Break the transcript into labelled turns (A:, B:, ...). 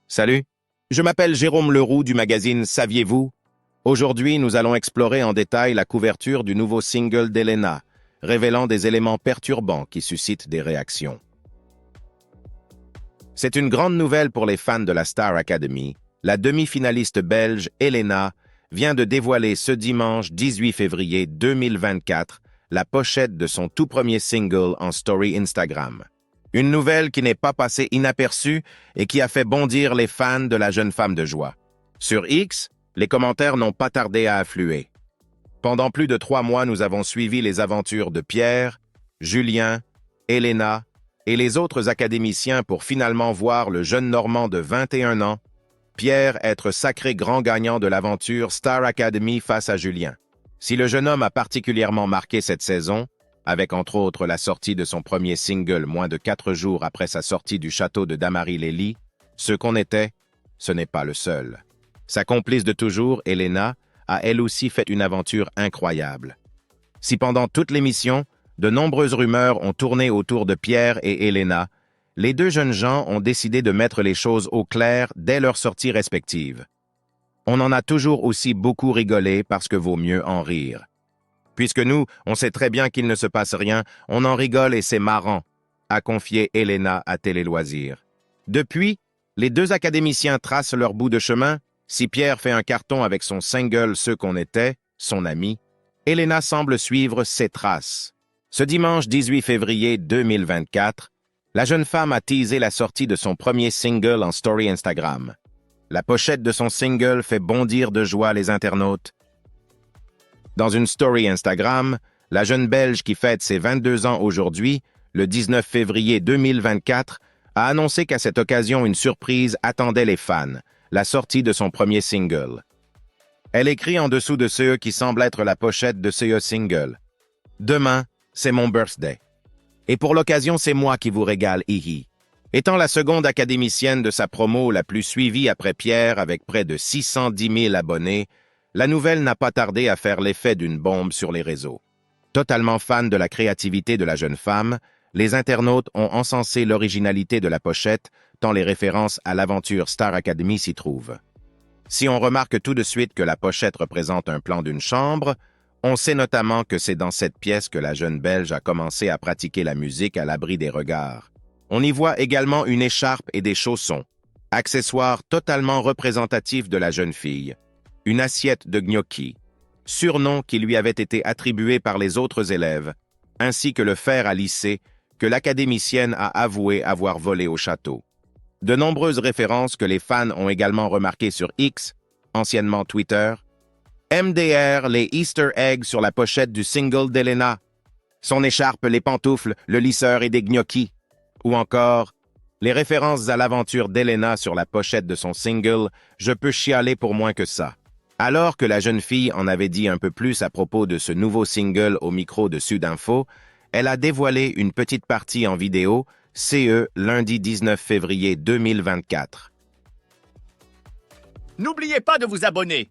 A: Salut, je m'appelle Jérôme Leroux du magazine Saviez-vous? Aujourd'hui, nous allons explorer en détail la couverture du nouveau single d'Elena, révélant des éléments perturbants qui suscitent des réactions. C'est une grande nouvelle pour les fans de la Star Academy. La demi-finaliste belge Elena vient de dévoiler ce dimanche 18 février 2024 la pochette de son tout premier single en story Instagram. Une nouvelle qui n'est pas passée inaperçue et qui a fait bondir les fans de la jeune femme de joie. Sur X, les commentaires n'ont pas tardé à affluer. Pendant plus de 3 mois, nous avons suivi les aventures de Pierre, Julien, Elena et les autres académiciens pour finalement voir le jeune Normand de 21 ans, Pierre, être sacré grand gagnant de l'aventure Star Academy face à Julien. Si le jeune homme a particulièrement marqué cette saison, avec entre autres la sortie de son premier single moins de 4 jours après sa sortie du château de Damary-les-Lys, ce qu'on était, ce n'est pas le seul. Sa complice de toujours, Elena, a elle aussi fait une aventure incroyable. Si pendant toute l'émission, de nombreuses rumeurs ont tourné autour de Pierre et Elena, les deux jeunes gens ont décidé de mettre les choses au clair dès leur sortie respective. On en a toujours aussi beaucoup rigolé parce que vaut mieux en rire. Puisque nous, on sait très bien qu'il ne se passe rien, on en rigole et c'est marrant, a confié Elena à Télé Loisirs. Depuis, les deux académiciens tracent leur bout de chemin. Si Pierre fait un carton avec son single Ce qu'on était, son ami, Elena semble suivre ses traces. Ce dimanche 18 février 2024, la jeune femme a teasé la sortie de son premier single en story Instagram. La pochette de son single fait bondir de joie les internautes. Dans une story Instagram, la jeune Belge qui fête ses 22 ans aujourd'hui, le 19 février 2024, a annoncé qu'à cette occasion une surprise attendait les fans, la sortie de son premier single. Elle écrit en dessous de ce qui semble être la pochette de ce single. « Demain, c'est mon birthday. Et pour l'occasion, c'est moi qui vous régale, hihi. » Étant la seconde académicienne de sa promo la plus suivie après Pierre avec près de 610 000 abonnés, la nouvelle n'a pas tardé à faire l'effet d'une bombe sur les réseaux. Totalement fan de la créativité de la jeune femme, les internautes ont encensé l'originalité de la pochette, tant les références à l'aventure Star Academy s'y trouvent. Si on remarque tout de suite que la pochette représente un plan d'une chambre, on sait notamment que c'est dans cette pièce que la jeune Belge a commencé à pratiquer la musique à l'abri des regards. On y voit également une écharpe et des chaussons, accessoires totalement représentatifs de la jeune fille. Une assiette de gnocchi, surnom qui lui avait été attribué par les autres élèves, ainsi que le fer à lisser que l'académicienne a avoué avoir volé au château. De nombreuses références que les fans ont également remarquées sur X, anciennement Twitter. MDR, les Easter eggs sur la pochette du single d'Elena. Son écharpe, les pantoufles, le lisseur et des gnocchis. Ou encore, les références à l'aventure d'Elena sur la pochette de son single « Je peux chialer pour moins que ça ». Alors que la jeune fille en avait dit un peu plus à propos de ce nouveau single au micro de Sudinfo, elle a dévoilé une petite partie en vidéo, CE, lundi 19 février 2024.
B: N'oubliez pas de vous abonner.